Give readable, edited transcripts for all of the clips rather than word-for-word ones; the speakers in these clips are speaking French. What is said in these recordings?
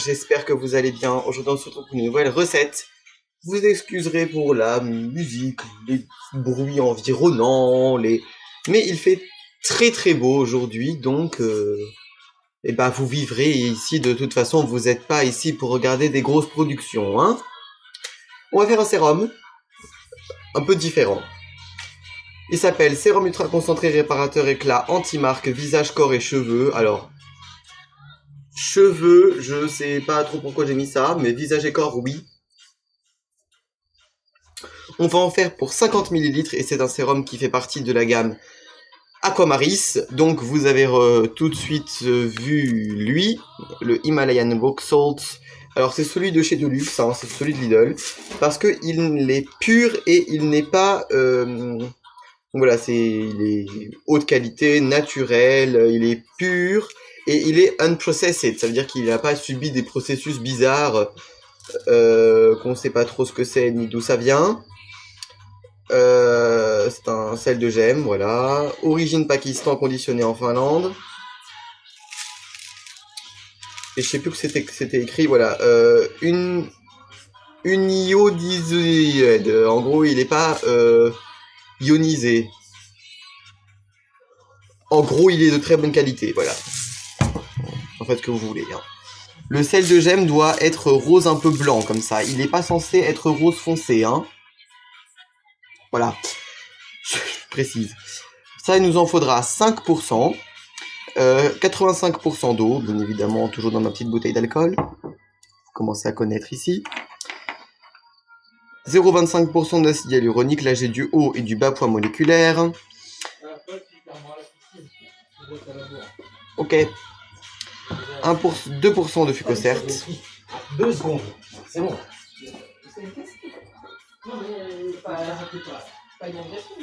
j'espère que vous allez bien. Aujourd'hui on se retrouve pour une nouvelle recette. Vous excuserez pour la musique, les bruits environnants, mais il fait très très beau aujourd'hui, donc vous vivrez ici. De toute façon, vous n'êtes pas ici pour regarder des grosses productions, hein. On va faire un sérum un peu différent. Il s'appelle sérum ultra concentré réparateur éclat anti-marque visage, corps et cheveux. Alors, cheveux, je sais pas trop pourquoi j'ai mis ça, mais visage et corps, oui. On va en faire pour 50 ml et c'est un sérum qui fait partie de la gamme Aquamaris. Donc vous avez tout de suite vu lui, le Himalayan Rock Salt. Alors c'est celui de chez Deluxe, hein, c'est celui de Lidl, parce que il est pur et il n'est pas... voilà, il est haute qualité, naturel, il est pur et il est unprocessed. Ça veut dire qu'il n'a pas subi des processus bizarres qu'on ne sait pas trop ce que c'est ni d'où ça vient. C'est un sel de gemme, voilà. Origine Pakistan, conditionné en Finlande. Et je sais plus que c'était écrit, voilà. Une iodisé. En gros, il n'est pas ionisé. En gros, il est de très bonne qualité, voilà. En fait, ce que vous voulez. Hein. Le sel de gemme doit être rose un peu blanc, comme ça. Il n'est pas censé être rose foncé, hein. Voilà. Je précise. Ça, il nous en faudra 5%. 85% d'eau, bien évidemment, toujours dans ma petite bouteille d'alcool. Vous commencez à connaître ici. 0,25% d'acide hyaluronique. Là, j'ai du haut et du bas poids moléculaire. Ok. 2% de Fucocert. 2 secondes, c'est bon.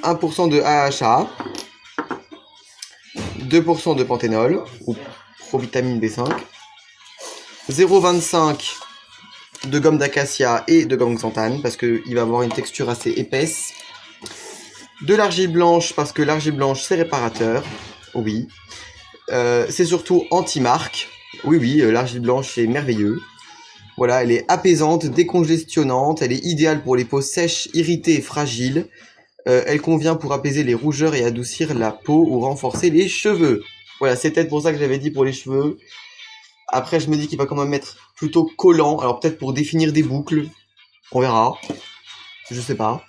1% de AHA. 2% de panthénol ou provitamine B5. 0,25 de gomme d'acacia et de gomme xanthane parce qu'il va avoir une texture assez épaisse. De l'argile blanche parce que l'argile blanche c'est réparateur. Oui. C'est surtout anti-marque. Oui, l'argile blanche c'est merveilleux. Voilà, elle est apaisante, décongestionnante, elle est idéale pour les peaux sèches, irritées et fragiles. Elle convient pour apaiser les rougeurs et adoucir la peau ou renforcer les cheveux. Voilà, c'est peut-être pour ça que j'avais dit pour les cheveux. Après, je me dis qu'il va quand même être plutôt collant. Alors peut-être pour définir des boucles. On verra. Je sais pas.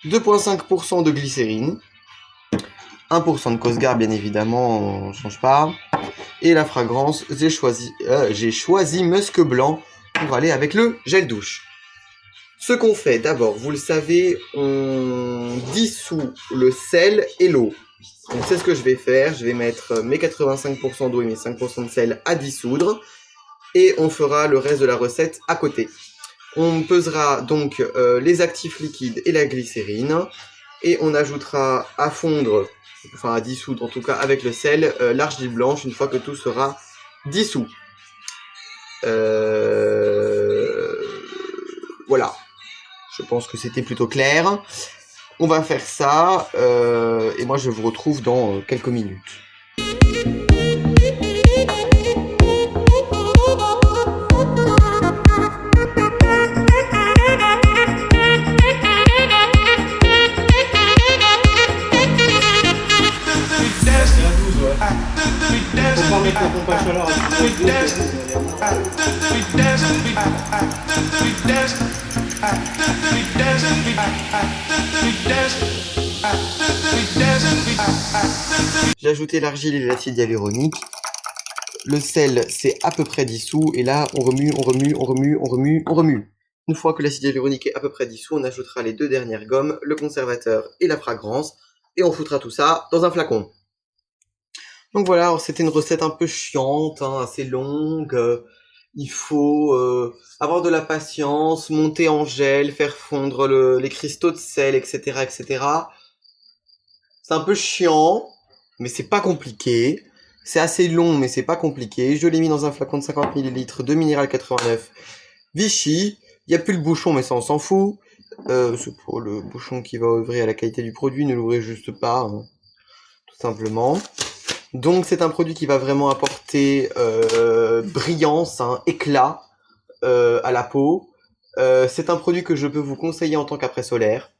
2,5% de glycérine. 1% de Cosgar, bien évidemment, on ne change pas. Et la fragrance, j'ai choisi musc blanc pour aller avec le gel douche. Ce qu'on fait, d'abord, vous le savez, on dissout le sel et l'eau. Donc c'est ce que je vais faire. Je vais mettre mes 85% d'eau et mes 5% de sel à dissoudre. Et on fera le reste de la recette à côté. On pesera donc les actifs liquides et la glycérine. Et on ajoutera à fondre, enfin à dissoudre en tout cas avec le sel, l'argile blanche une fois que tout sera dissous. Voilà. Je pense que c'était plutôt clair. On va faire ça et moi je vous retrouve dans quelques minutes. Faut pas mettre la pompe à chaleur. J'ai ajouté l'argile et l'acide hyaluronique. Le sel, c'est à peu près dissous. Et là, on remue. Une fois que l'acide hyaluronique est à peu près dissous, on ajoutera les 2 dernières gommes, le conservateur et la fragrance. Et on foutra tout ça dans un flacon. Donc voilà, c'était une recette un peu chiante, hein, assez longue. Il faut avoir de la patience, monter en gel, faire fondre les cristaux de sel, etc., etc. C'est un peu chiant, mais c'est pas compliqué. C'est assez long, mais c'est pas compliqué. Je l'ai mis dans un flacon de 50 ml de Minéral 89 Vichy. Il n'y a plus le bouchon, mais ça on s'en fout. C'est pour le bouchon qui va œuvrer à la qualité du produit. Ne l'ouvrez juste pas, hein, tout simplement. Donc c'est un produit qui va vraiment apporter brillance, hein, éclat à la peau. C'est un produit que je peux vous conseiller en tant qu'après solaire,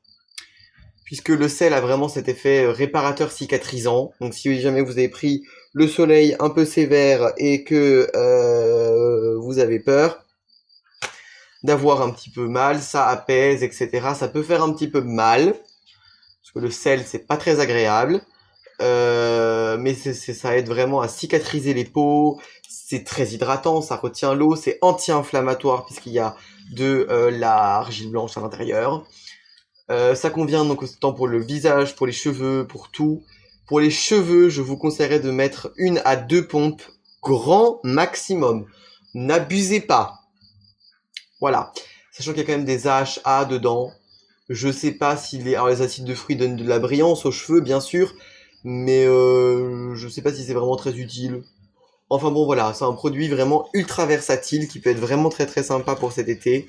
puisque le sel a vraiment cet effet réparateur cicatrisant. Donc si jamais vous avez pris le soleil un peu sévère et que vous avez peur d'avoir un petit peu mal, ça apaise, etc. Ça peut faire un petit peu mal, parce que le sel, c'est pas très agréable. Mais ça aide vraiment à cicatriser les peaux, c'est très hydratant, ça retient l'eau, c'est anti-inflammatoire puisqu'il y a de la argile blanche à l'intérieur. Ça convient donc autant pour le visage, pour les cheveux, pour tout. Pour les cheveux, je vous conseillerais de mettre 1 à 2 pompes, grand maximum. N'abusez pas. Voilà. Sachant qu'il y a quand même des AHA dedans. Je sais pas si les acides de fruits donnent de la brillance aux cheveux, bien sûr, mais je sais pas si c'est vraiment très utile. Enfin bon, voilà, c'est un produit vraiment ultra versatile qui peut être vraiment très très sympa pour cet été.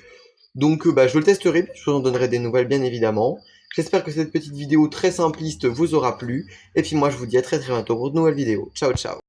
Donc bah, je le testerai, je vous en donnerai des nouvelles bien évidemment. J'espère que cette petite vidéo très simpliste vous aura plu. Et puis moi je vous dis à très très bientôt pour de nouvelles vidéos. Ciao ciao.